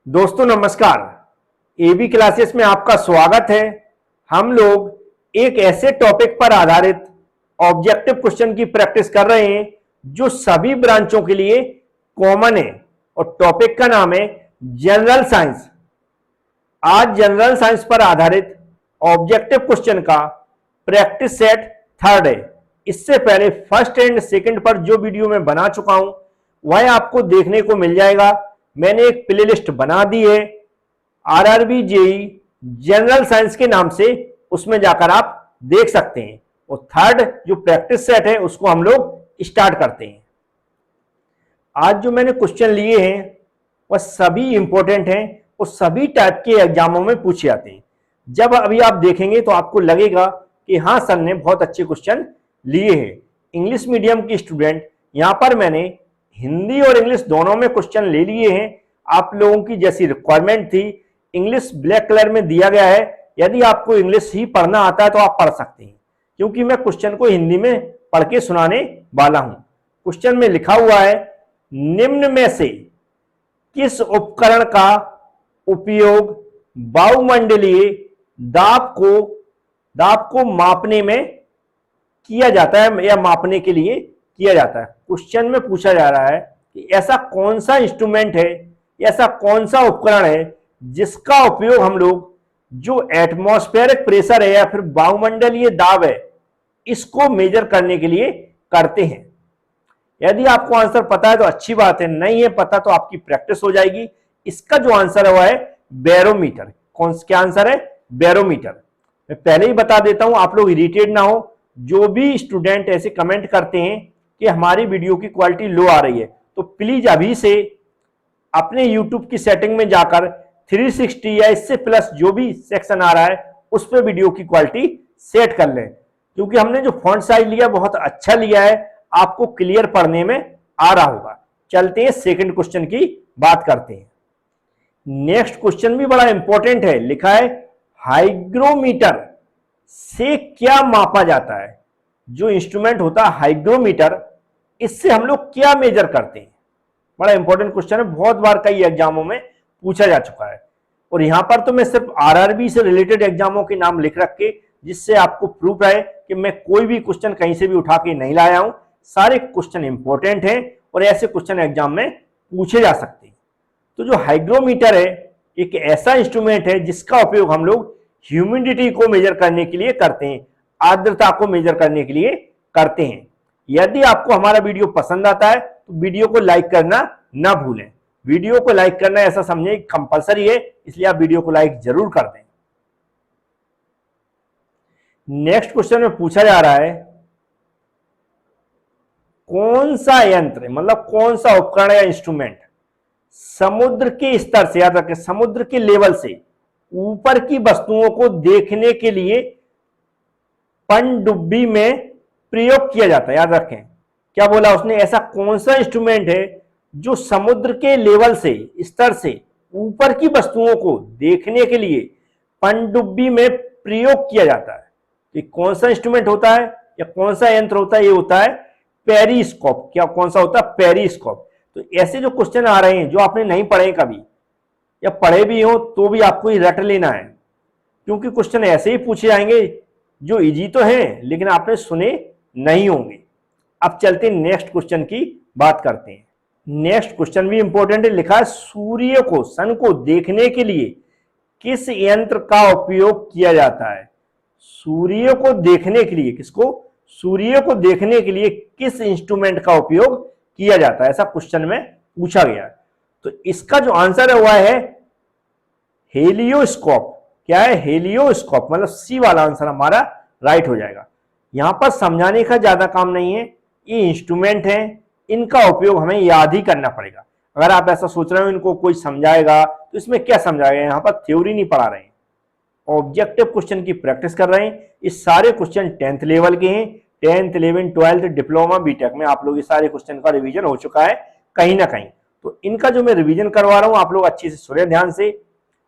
दोस्तों नमस्कार। AB classes में आपका स्वागत है। हम लोग एक ऐसे टॉपिक पर आधारित ऑब्जेक्टिव क्वेश्चन की प्रैक्टिस कर रहे हैं जो सभी ब्रांचों के लिए कॉमन है और टॉपिक का नाम है जनरल साइंस। आज जनरल साइंस पर आधारित ऑब्जेक्टिव क्वेश्चन का प्रैक्टिस सेट थर्ड है। इससे पहले फर्स्ट एंड सेकंड पर जो वीडियो मैं बना चुका हूं वह आपको देखने को मिल जाएगा। मैंने एक प्लेलिस्ट बना दी है आरआरबी जेई जनरल साइंस के नाम से, उसमें जाकर आप देख सकते हैं। और थर्ड जो प्रैक्टिस सेट है उसको हम लोग स्टार्ट करते हैं। आज जो मैंने क्वेश्चन लिए हैं वह सभी इंपॉर्टेंट हैं और सभी टाइप के एग्जामों में पूछे जाते हैं। जब अभी आप देखेंगे तो आपको लगेगा कि हाँ सर ने बहुत अच्छे क्वेश्चन लिए हैं। इंग्लिश मीडियम की स्टूडेंट, यहां पर मैंने हिंदी और इंग्लिश दोनों में क्वेश्चन ले लिए हैं। आप लोगों की जैसी रिक्वायरमेंट थी, इंग्लिश ब्लैक कलर में दिया गया है। यदि आपको इंग्लिश ही पढ़ना आता है तो आप पढ़ सकते हैं, क्योंकि मैं क्वेश्चन को हिंदी में पढ़ के सुनाने वाला हूं। क्वेश्चन में लिखा हुआ है, निम्न में से किस उपकरण का उपयोग वायुमंडलीय दाब को मापने में किया जाता है या मापने के लिए किया जाता है। क्वेश्चन में पूछा जा रहा है कि ऐसा कौन सा इंस्ट्रूमेंट है, ऐसा कौन सा उपकरण है जिसका उपयोग हम लोग जो एटमॉस्फेरिक प्रेशर है या फिर वायुमंडलीय दाब है इसको मेजर करने के लिए करते हैं। यदि आपको आंसर पता है तो अच्छी बात है, नहीं है पता तो आपकी प्रैक्टिस हो जाएगी। इसका जो आंसर है वह है बैरोमीटर। क्या आंसर है? बैरोमीटर। मैं पहले ही बता देता हूं, आप लोग इरिटेट ना हो। जो भी स्टूडेंट ऐसे कमेंट करते हैं कि हमारी वीडियो की क्वालिटी लो आ रही है, तो प्लीज अभी से अपने YouTube की सेटिंग में जाकर 360 या इससे प्लस जो भी सेक्शन आ रहा है उस पर वीडियो की क्वालिटी सेट कर लें, क्योंकि हमने जो फॉन्ट साइज लिया बहुत अच्छा लिया है, आपको क्लियर पढ़ने में आ रहा होगा। चलते हैं सेकंड क्वेश्चन की बात करते हैं। नेक्स्ट क्वेश्चन भी बड़ा इंपॉर्टेंट है। लिखा है, हाइग्रोमीटर से क्या मापा जाता है? जो इंस्ट्रूमेंट होता है हाइग्रोमीटर, इससे हम लोग क्या मेजर करते हैं? बड़ा इंपॉर्टेंट क्वेश्चन है, बहुत बार कई एग्जामों में पूछा जा चुका है। और यहां पर तो मैं सिर्फ आरआरबी से रिलेटेड एग्जामों के नाम लिख रखे, जिससे आपको प्रूफ है कि मैं कोई भी क्वेश्चन कहीं से भी उठा के नहीं लाया हूं। सारे क्वेश्चन इंपॉर्टेंट हैं और ऐसे क्वेश्चन एग्जाम में पूछे जा सकते हैं। तो जो हाइग्रोमीटर है एक ऐसा इंस्ट्रूमेंट है जिसका उपयोग हम लोग ह्यूमिडिटी को मेजर करने के लिए करते हैं, आर्द्रता को मेजर करने के लिए करते हैं। यदि आपको हमारा वीडियो पसंद आता है तो वीडियो को लाइक करना ना भूलें। वीडियो को लाइक करना ऐसा समझे कंपलसरी है, इसलिए आप वीडियो को लाइक जरूर कर दें। नेक्स्ट क्वेश्चन में पूछा जा रहा है, कौन सा यंत्र, मतलब कौन सा उपकरण या इंस्ट्रूमेंट समुद्र के स्तर से, याद रखें समुद्र के लेवल से ऊपर की वस्तुओं को देखने के लिए पनडुब्बी में प्रयोग किया जाता है? याद रखें क्या बोला उसने, ऐसा कौन सा इंस्ट्रूमेंट है जो समुद्र के लेवल से, स्तर से ऊपर की वस्तुओं को देखने के लिए पनडुब्बी में प्रयोग किया जाता है? ये कौन सा इंस्ट्रूमेंट होता है या कौन सा यंत्र होता है? ये होता है पेरिस्कोप। क्या कौन सा होता है? पेरिस्कोप। तो ऐसे जो क्वेश्चन आ रहे हैं जो आपने नहीं पढ़े कभी या पढ़े भी हो तो भी आपको ही रट लेना है, क्योंकि क्वेश्चन ऐसे ही पूछे जाएंगे जो इजी तो हैं लेकिन आपने सुने नहीं होंगे। अब चलते हैं नेक्स्ट क्वेश्चन की बात करते हैं। नेक्स्ट क्वेश्चन भी इंपॉर्टेंट है। लिखा है, सूर्य को, सन को देखने के लिए किस यंत्र का उपयोग किया जाता है? सूर्य को देखने के लिए, किसको? सूर्य को देखने के लिए किस इंस्ट्रूमेंट का उपयोग किया जाता है? ऐसा क्वेश्चन में पूछा गया है। तो इसका जो आंसर है वह है हेलियोस्कोप। क्या है? हेलियोस्कोप। मतलब सी वाला आंसर हमारा राइट हो जाएगा। यहां पर समझाने का ज्यादा काम नहीं है, ये इंस्ट्रूमेंट है, इनका उपयोग हमें याद ही करना पड़ेगा। अगर आप ऐसा सोच रहे हो इनको कोई समझाएगा तो इसमें क्या समझाएगा, यहां पर थ्योरी नहीं पढ़ा रहे हैं, ऑब्जेक्टिव क्वेश्चन की प्रैक्टिस कर रहे हैं। ये सारे क्वेश्चन 10th लेवल के हैं। 10th 11th 12th diploma BTech में आप लोग ये सारे क्वेश्चन का रिवीजन हो चुका है कहीं ना कहीं। तो इनका जो मैं रिवीजन करवा रहा हूं आप लोग अच्छे से सुने ध्यान से।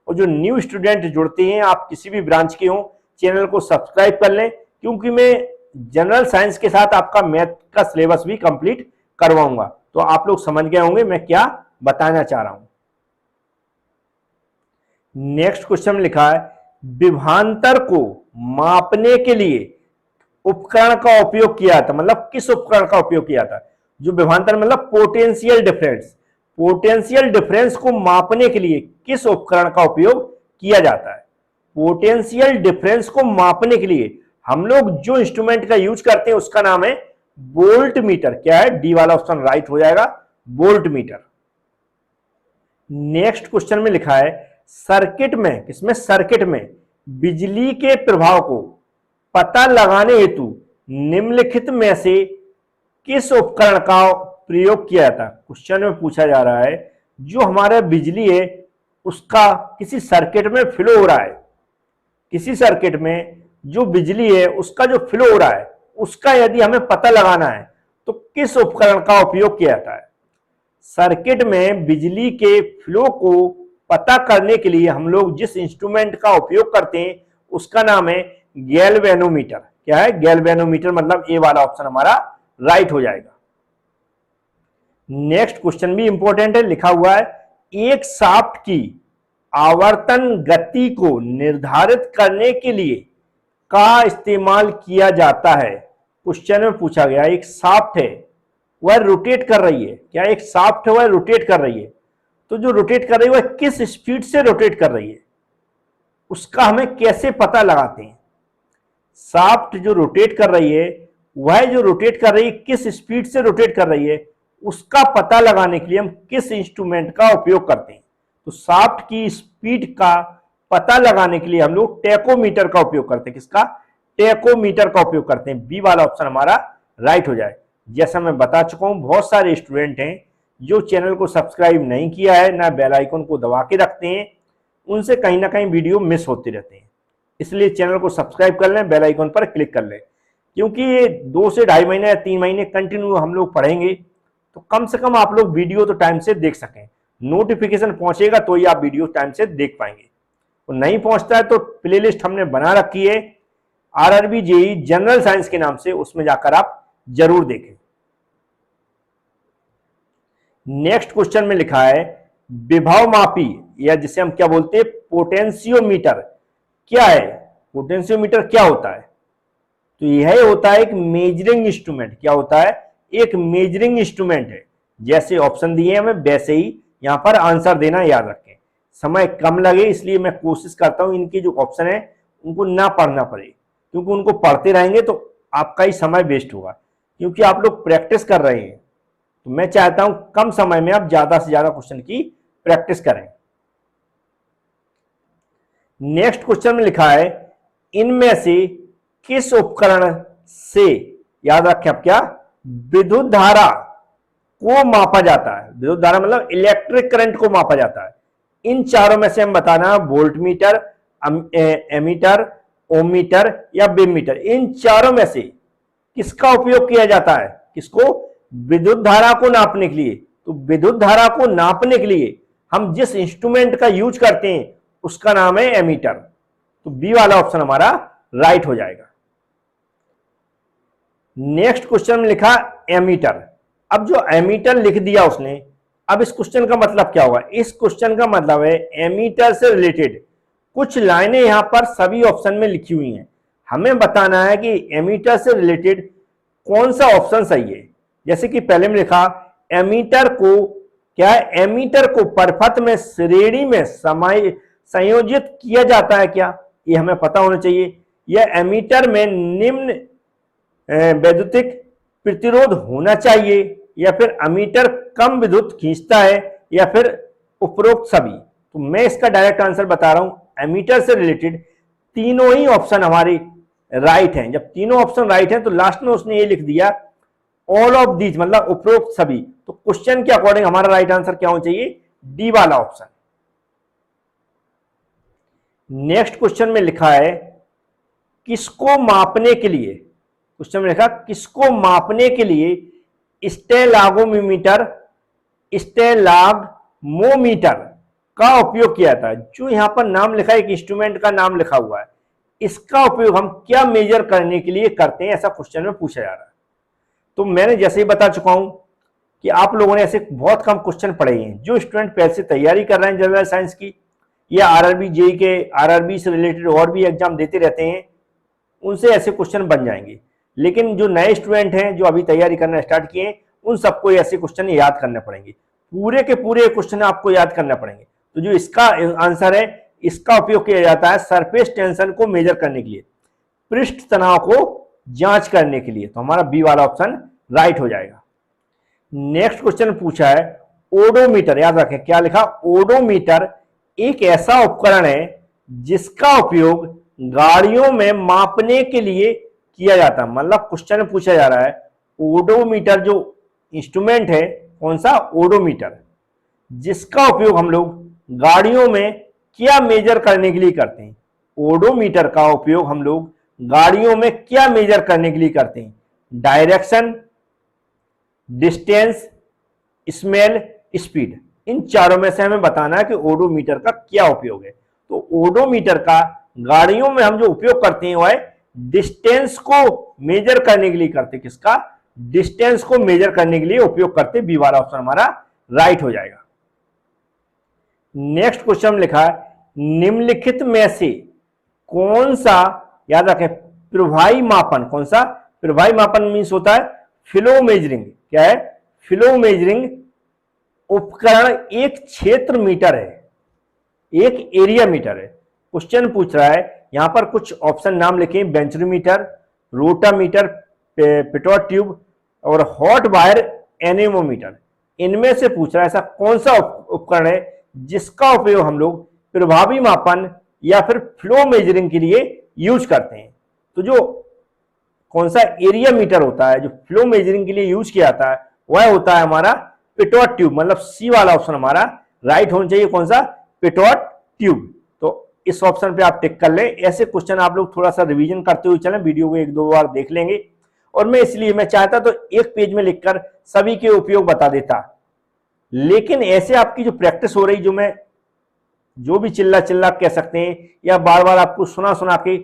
और जो न्यू स्टूडेंट जुड़ते हैं, आप किसी भी ब्रांच के हो, चैनल को सब्सक्राइब कर लें, क्योंकि मैं जनरल साइंस के साथ आपका मैथ का सिलेबस भी कंप्लीट करवाऊंगा। तो आप लोग समझ गए होंगे मैं क्या बताना चाह रहा हूं। नेक्स्ट क्वेश्चन में लिखा है विभवांतर को मापने के लिए उपकरण का उपयोग किया था, मतलब किस उपकरण का उपयोग किया था। जो विभवांतर मतलब पोटेंशियल डिफरेंस, पोटेंशियल डिफरेंस को मापने के लिए किस उपकरण का उपयोग किया जाता है। पोटेंशियल डिफरेंस को मापने के लिए हम लोग जो इंस्ट्रूमेंट का यूज करते हैं उसका नाम है वोल्ट मीटर। क्या है, डी वाला ऑप्शन राइट हो जाएगा, वोल्ट मीटर। नेक्स्ट क्वेश्चन में लिखा है सर्किट में, किसमें, सर्किट में बिजली के प्रभाव को पता लगाने हेतु निम्नलिखित में से किस उपकरण का प्रयोग किया जाता है। क्वेश्चन में पूछा जा रहा है जो हमारा बिजली है उसका किसी सर्किट में फ्लो हो रहा है, किसी सर्किट में जो बिजली है उसका जो फ्लो हो रहा है उसका यदि हमें पता लगाना है तो किस उपकरण का उपयोग किया जाता है। सर्किट में बिजली के फ्लो को पता करने के लिए हम लोग जिस इंस्ट्रूमेंट का उपयोग करते हैं उसका नाम है गैल्वेनोमीटर। क्या है, गैल्वेनोमीटर, मतलब ए वाला ऑप्शन हमारा राइट हो जाएगा। नेक्स्ट क्वेश्चन भी इंपॉर्टेंट है, लिखा हुआ है एक शाफ्ट की आवर्तन गति को निर्धारित करने के लिए का इस्तेमाल किया जाता है। क्वेश्चन में पूछा गया एक शाफ्ट है वह रोटेट कर रही है, क्या एक शाफ्ट है वह रोटेट कर रही है, तो जो रोटेट कर रही है वह किस स्पीड से रोटेट कर रही है उसका हमें कैसे पता लगाते हैं। शाफ्ट जो रोटेट कर रही है वह जो रोटेट कर रही है किस स्पीड से रोटेट कर रही है उसका पता लगाने के लिए हम किस इंस्ट्रूमेंट का उपयोग करते हैं। तो शाफ्ट की स्पीड का पता लगाने के लिए हम लोग टेकोमीटर का उपयोग करते हैं। किसका, टेकोमीटर का उपयोग करते हैं। बी वाला ऑप्शन हमारा राइट हो जाए। जैसा मैं बता चुका हूं बहुत सारे स्टूडेंट हैं जो चैनल को सब्सक्राइब नहीं किया है, ना बेल आइकन को दबा के रखते हैं, उनसे कहीं ना कहीं वीडियो मिस होते रहते हैं। इसलिए चैनल को सब्सक्राइब कर लें, बेल आइकन पर क्लिक कर लें, क्योंकि ये 2 से 2.5 महीने या 3 महीने कंटिन्यू हम लोग पढ़ेंगे तो कम से कम आप लोग वीडियो तो टाइम से देख सकें। नोटिफिकेशन पहुंचेगा तो ही आप वीडियो टाइम से देख पाएंगे, और नहीं पहुंचता है तो प्लेलिस्ट हमने बना रखी है आरआरबी जेई जनरल साइंस के नाम से, उसमें जाकर आप जरूर देखें। नेक्स्ट क्वेश्चन में लिखा है विभव मापी, या जिसे हम क्या बोलते हैं पोटेंशियोमीटर, क्या है, पोटेंशियोमीटर क्या होता है। तो यह होता है एक मेजरिंग इंस्ट्रूमेंट। क्या होता है, एक मेजरिंग इंस्ट्रूमेंट है। जैसे ऑप्शन दिए हमें वैसे ही यहां पर आंसर देना याद रखें। समय कम लगे इसलिए मैं कोशिश करता हूं इनके जो ऑप्शन है उनको ना पढ़ना पड़े, क्योंकि उनको पढ़ते रहेंगे तो आपका ही समय वेस्ट होगा। क्योंकि आप लोग प्रैक्टिस कर रहे हैं तो मैं चाहता हूं कम समय में आप ज्यादा से ज्यादा क्वेश्चन की प्रैक्टिस करें। नेक्स्ट क्वेश्चन में लिखा है इनमें से किस उपकरण से, याद रखें आप, क्या, विद्युत धारा को मापा जाता है। विद्युत धारा मतलब इलेक्ट्रिक करंट को मापा जाता है। इन चारों में से हम बताना वोल्ट मीटर, एमीटर, ओमीटर या बेमीटर, इन चारों में से किसका उपयोग किया जाता है। किसको, विद्युत धारा को नापने के लिए। तो विद्युत धारा को नापने के लिए हम जिस इंस्ट्रूमेंट का यूज करते हैं उसका नाम है एमीटर। तो बी वाला ऑप्शन हमारा राइट हो जाएगा। नेक्स्ट क्वेश्चन में लिखा एमीटर। अब जो एमीटर लिख दिया उसने, अब इस क्वेश्चन का मतलब क्या होगा। इस क्वेश्चन का मतलब है एमीटर से रिलेटेड कुछ लाइनें यहां पर सभी ऑप्शन में लिखी हुई हैं। हमें बताना है कि एमीटर से रिलेटेड कौन सा ऑप्शन सही है। जैसे कि पहले में लिखा एमीटर को, क्या है, एमीटर को परपथ में श्रेणी में संयोजित किया जाता है क्या, ये हमें पता होना चाहिए। यह एमीटर में निम्न वैद्युतिक प्रतिरोध होना चाहिए, या फिर एमीटर कम विद्युत खींचता है, या फिर उपरोक्त सभी। तो मैं इसका डायरेक्ट आंसर बता रहा हूं, एमीटर से रिलेटेड तीनों ही ऑप्शन हमारे राइट हैं। जब तीनों ऑप्शन राइट हैं तो लास्ट में उसने ये लिख दिया ऑल ऑफ दीज, मतलब उपरोक्त सभी। तो क्वेश्चन के अकॉर्डिंग हमारा राइट आंसर क्या होना चाहिए, डी वाला ऑप्शन। नेक्स्ट क्वेश्चन में लिखा है किसको मापने के लिए, क्वेश्चन में लिखा किसको मापने के लिए स्टेलागोमीटर, स्टेलागमोमीटर का उपयोग किया था। जो यहां पर नाम लिखा है, एक इंस्ट्रूमेंट का नाम लिखा हुआ है, इसका उपयोग हम क्या मेजर करने के लिए करते हैं, ऐसा क्वेश्चन में पूछा जा रहा है। तो मैंने जैसे ही बता चुका हूं कि आप लोगों ने ऐसे बहुत कम क्वेश्चन पढ़े हैं। जो स्टूडेंट पहले से तैयारी कर रहे हैं जनरल साइंस की, या आरआरबी जेई के आरआरबी से रिलेटेड और भी एग्जाम देते रहते हैं, उनसे ऐसे क्वेश्चन बन जाएंगे। लेकिन जो नए स्टूडेंट हैं जो अभी तैयारी करना स्टार्ट किए हैं, उन सबको ऐसे क्वेश्चन याद करने पड़ेंगे, पूरे के पूरे क्वेश्चन आपको याद करने पड़ेंगे। तो जो इसका आंसर है, इसका उपयोग किया जाता है सरफेस टेंशन को मेजर करने के लिए, पृष्ठ तनाव को जांच करने के लिए। तो हमारा बी वाला ऑप्शन राइट हो जाएगा। नेक्स्ट क्वेश्चन पूछा है ओडोमीटर, याद रखें क्या लिखा, ओडोमीटर एक ऐसा उपकरण है जिसका उपयोग गाड़ियों में मापने के लिए किया जाता है। मतलब क्वेश्चन पूछा जा रहा है ओडोमीटर जो इंस्ट्रूमेंट है, कौन सा, ओडोमीटर, जिसका उपयोग हम लोग गाड़ियों में क्या मेजर करने के लिए करते हैं। ओडोमीटर का उपयोग हम लोग गाड़ियों में क्या मेजर करने के लिए करते हैं, डायरेक्शन, डिस्टेंस, स्मेल, स्पीड, इन चारों में से हमें बताना है कि ओडोमीटर का क्या उपयोग है। तो ओडोमीटर का गाड़ियों में हम जो उपयोग करते हैं वो है डिस्टेंस को मेजर करने के लिए करते हैं। किसका, डिस्टेंस को मेजर करने के लिए उपयोग करते। बी वाला ऑप्शन हमारा राइट हो जाएगा। नेक्स्ट क्वेश्चन लिखा है निम्नलिखित में से कौन सा, याद रखें प्रवाही मापन, कौन सा, प्रवाही मापन मीन्स होता है फ्लो मेजरिंग, क्या है, फ्लो मेजरिंग उपकरण एक क्षेत्र मीटर है, एक एरिया मीटर है। क्वेश्चन पूछ रहा है, यहां पर कुछ ऑप्शन नाम लिखे, बेंचोमीटर, रोटामीटर, पिटोट ट्यूब और हॉट वायर एनेमोमीटर। इनमें से पूछ रहा है ऐसा कौन सा उपकरण है जिसका उपयोग हम लोग प्रभावी मापन या फिर फ्लो मेजरिंग के लिए यूज करते हैं। तो जो कौन सा एरिया मीटर होता है जो फ्लो मेजरिंग के लिए यूज किया जाता है वह होता है हमारा पिटोट ट्यूब, मतलब सी वाला ऑप्शन हमारा राइट होना चाहिए, कौन सा, पिटोट ट्यूब। तो इस ऑप्शन पे आप टिक कर लें। ऐसे क्वेश्चन आप लोग थोड़ा सा रिवीजन करते हुए चलें, वीडियो को एक दो बार देख लेंगे। और मैं इसलिए मैं चाहता तो एक पेज में लिखकर सभी के उपयोग बता देता, लेकिन ऐसे आपकी जो प्रैक्टिस हो रही, जो मैं जो भी चिल्ला चिल्ला कह सकते हैं या बार बार आपको सुना सुना के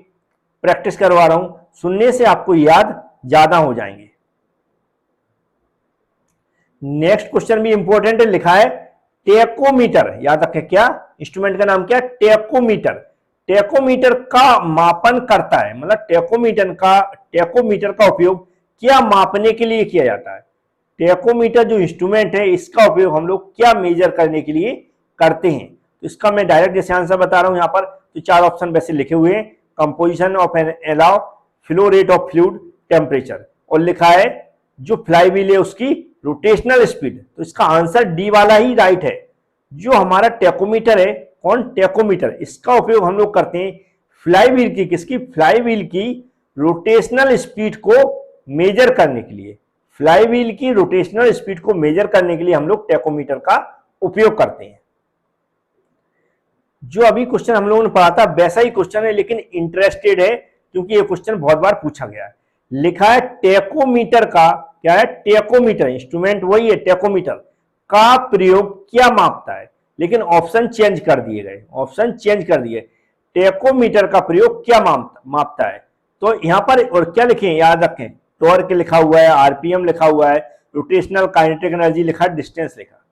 प्रैक्टिस करवा रहा हूं, सुनने से आपको याद ज्यादा हो जाएंगे। नेक्स्ट क्वेश्चन भी इंपॉर्टेंट है, लिखा है टेकोमीटर, याद रखें क्या, इंस्ट्रूमेंट का नाम क्या, टेकोमीटर। टेकोमीटर का मापन करता है, मतलब टेकोमीटर का उपयोग क्या मापने के लिए किया जाता है। टेकोमीटर जो इंस्ट्रूमेंट है इसका उपयोग हम लोग क्या मेजर करने के लिए करते हैं। तो इसका मैं डायरेक्ट जैसे आंसर बता रहा हूं यहां पर, तो चार ऑप्शन वैसे लिखे हुए हैं, composition of an alloy, flow rate of fluid, temperature, और लिखा है जो फ्लाई व्हील है उसकी रोटेशनल स्पीड। तो इसका आंसर डी वाला ही राइट है। जो हमारा टेकोमीटर है, कौन, टेकोमीटर, इसका उपयोग हम लोग करते हैं फ्लाई व्हील की, किसकी, फ्लाई व्हील की रोटेशनल स्पीड को मेजर करने के लिए। फ्लाई व्हील की रोटेशनल स्पीड को मेजर करने के लिए हम लोग टेकोमीटर का उपयोग करते हैं। जो अभी क्वेश्चन हम लोगों ने पढ़ा था वैसा ही क्वेश्चन है, लेकिन इंटरेस्टेड है क्योंकि ये क्वेश्चन बहुत बार पूछा गया है। लिखा है टेकोमीटर का, क्या है, टेकोमीटर, इंस्ट्रूमेंट वही है, टेकोमीटर का प्रयोग क्या मापता है, लेकिन ऑप्शन चेंज कर दिए गए, ऑप्शन चेंज कर दिए। टेकोमीटर का प्रयोग क्या मापता है, तो यहां पर और क्या लिखे, याद रखें, टॉर्क लिखा हुआ है, आरपीएम लिखा हुआ है, रोटेशनल काइनेटिक एनर्जी लिखा है, डिस्टेंस लिखा।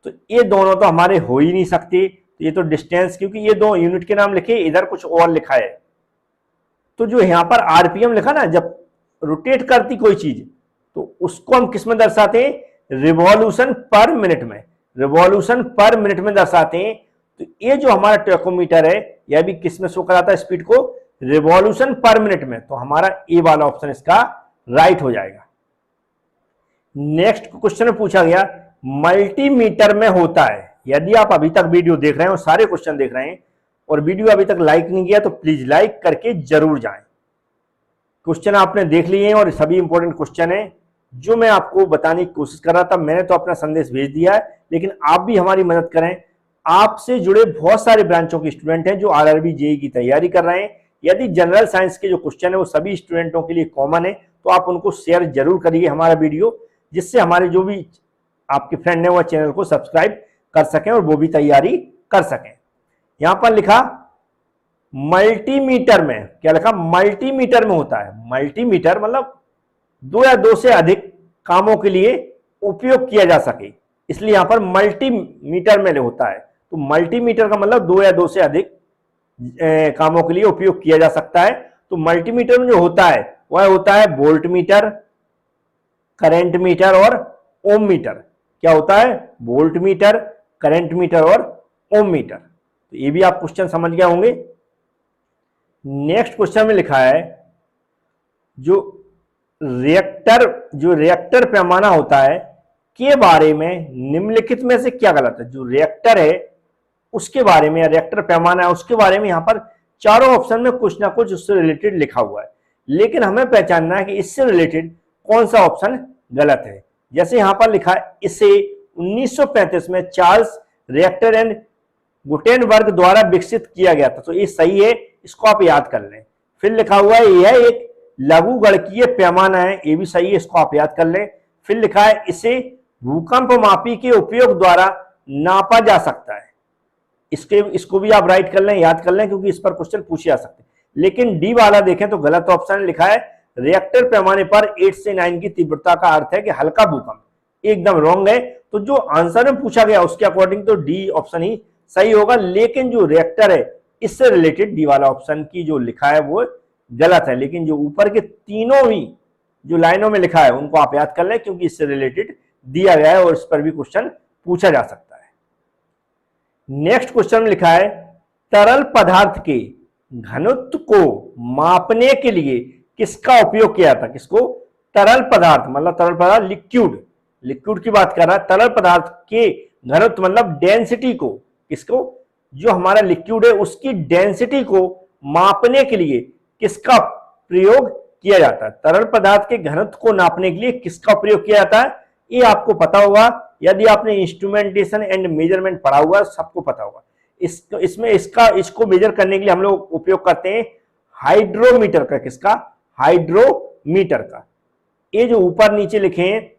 तो ये दोनों तो हमारे हो ही नहीं सकते, तो ये तो डिस्टेंस, क्योंकि ये दो यूनिट के नाम लिखे, इधर कुछ और लिखा है। तो जो यहां पर आरपीएम लिखा ना, जब रोटेट करती कोई चीज तो उसको हम किस में दर्शाते हैं, रिवॉल्यूशन पर मिनट में, रिवॉल्यूशन पर मिनट में दर्शाते हैं। तो ये जो हमारा टेकोमीटर है यह भी किस में शो कराता है स्पीड को, रिवॉल्यूशन पर मिनट में। तो हमारा ए वाला ऑप्शन इसका राइट हो जाएगा। नेक्स्ट क्वेश्चन में पूछा गया मल्टीमीटर में होता है। यदि आप अभी तक वीडियो देख रहे हैं और सारे क्वेश्चन देख रहे हैं और वीडियो अभी तक लाइक नहीं किया तो प्लीज लाइक करके जरूर जाएं। क्वेश्चन आपने देख लिए हैं और सभी इंपॉर्टेंट क्वेश्चन है जो मैं आपको बताने की कोशिश कर रहा था। मैंने तो अपना संदेश भेज दिया है, लेकिन आप भी हमारी मदद करें। आपसे जुड़े बहुत सारे ब्रांचों के स्टूडेंट हैं जो आरआरबी जेईई की तैयारी कर रहे हैं। यदि जनरल साइंस के जो क्वेश्चन है वो सभी स्टूडेंटों के लिए कॉमन है तो आप उनको शेयर जरूर करिए हमारा वीडियो, जिससे हमारे जो भी आपके फ्रेंड है वह चैनल को सब्सक्राइब कर सकें और वो भी तैयारी कर सकें। यहां पर लिखा मल्टीमीटर में, क्या लिखा, मल्टीमीटर में होता है। मल्टीमीटर मतलब दो या दो से अधिक कामों के लिए उपयोग किया जा सके, इसलिए यहां पर मल्टीमीटर में होता है। तो मल्टीमीटर का मतलब 2 या 2 से अधिक कामों के लिए उपयोग किया जा सकता है। तो मल्टीमीटर में जो होता है वह होता है वोल्ट मीटर, करंट मीटर और ओम मीटर। क्या होता है? वोल्ट मीटर, करंट मीटर और ओम मीटर। तो ये भी आप क्वेश्चन समझ गए होंगे। नेक्स्ट क्वेश्चन में लिखा है जो रिएक्टर पैमाना होता है के बारे में निम्नलिखित में से क्या गलत है। जो रिएक्टर है उसके बारे में, या रिएक्टर पैमाना है उसके बारे में, यहां पर चारों ऑप्शन में कुछ ना कुछ उससे रिलेटेड लिखा हुआ है, लेकिन हमें पहचानना है कि इससे रिलेटेड कौन सा ऑप्शन गलत है। जैसे यहां पर लिखा है इसे 1935 में चार्ल्स रिएक्टर एंड गुटेनबर्ग द्वारा विकसित किया गया था, तो ये सही है, इसको आप याद कर लें। फिर लिखा हुआ है यह एक लघु गणकीय पैमाना है, ये भी सही है, इसको आप याद कर लें। फिर लिखा है इसे भूकंप मापी के उपयोग द्वारा नापा जा सकता है, इसको भी आप राइट कर लें, याद कर लें, क्योंकि इस पर क्वेश्चन पूछे जा सकते हैं। लेकिन डी वाला देखें तो गलत ऑप्शन लिखा है रिएक्टर पैमाने पर 8 से 9 की तीव्रता का अर्थ है कि हल्का भूकंप, एकदम रॉन्ग है। तो जो आंसर में पूछा गया उसके अकॉर्डिंग तो डी ऑप्शन ही सही होगा, लेकिन जो रिएक्टर है इससे रिलेटेड डी वाला ऑप्शन की जो लिखा है वो गलत है। लेकिन जो ऊपर के तीनों भी जो लाइनों में लिखा है उनको आप याद कर लें, क्योंकि इससे रिलेटेड दिया गया है और इस पर भी क्वेश्चन पूछा जा सकता है। नेक्स्ट क्वेश्चन में लिखा है तरल पदार्थ के घनत्व को मापने के लिए किसका उपयोग किया था। किसको? तरल पदार्थ, मतलब तरल पदार्थ लिक्विड की बात कर रहा है। तरल पदार्थ के घनत्व मतलब डेंसिटी को, किसको? जो हमारा लिक्विड है उसकी डेंसिटी को मापने के लिए किसका प्रयोग किया जाता है। तरल पदार्थ के घनत्व को नापने के लिए किसका प्रयोग किया जाता है, ये आपको पता होगा। यदि आपने इंस्ट्रूमेंटेशन एंड मेजरमेंट पढ़ा हुआ सबको पता होगा। इसको मेजर करने के लिए हम लोग उपयोग करते हैं हाइड्रोमीटर का। किसका? हाइड्रोमीटर का। ये जो ऊपर नीचे लिखे हैं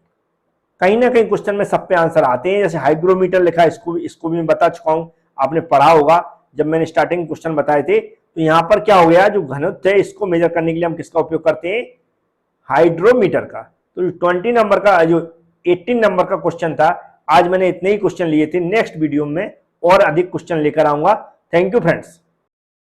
कहीं ना कहीं क्वेश्चन में सब पे आंसर आते हैं। जैसे हाइग्रोमीटर लिखा है, इसको भी मैं बता चुका हूं, आपने पढ़ा होगा जब मैंने स्टार्टिंग क्वेश्चन बताए थे। तो यहां पर क्या हो गया, जो घनत्व है इसको मेजर करने के लिए हम किसका उपयोग करते हैं? हाइड्रोमीटर का। तो 20 नंबर का, जो 18 नंबर का क्वेश्चन था, आज मैंने इतने ही क्वेश्चन लिए थे। नेक्स्ट वीडियो में और अधिक क्वेश्चन लेकर आऊंगा। Thank you friends.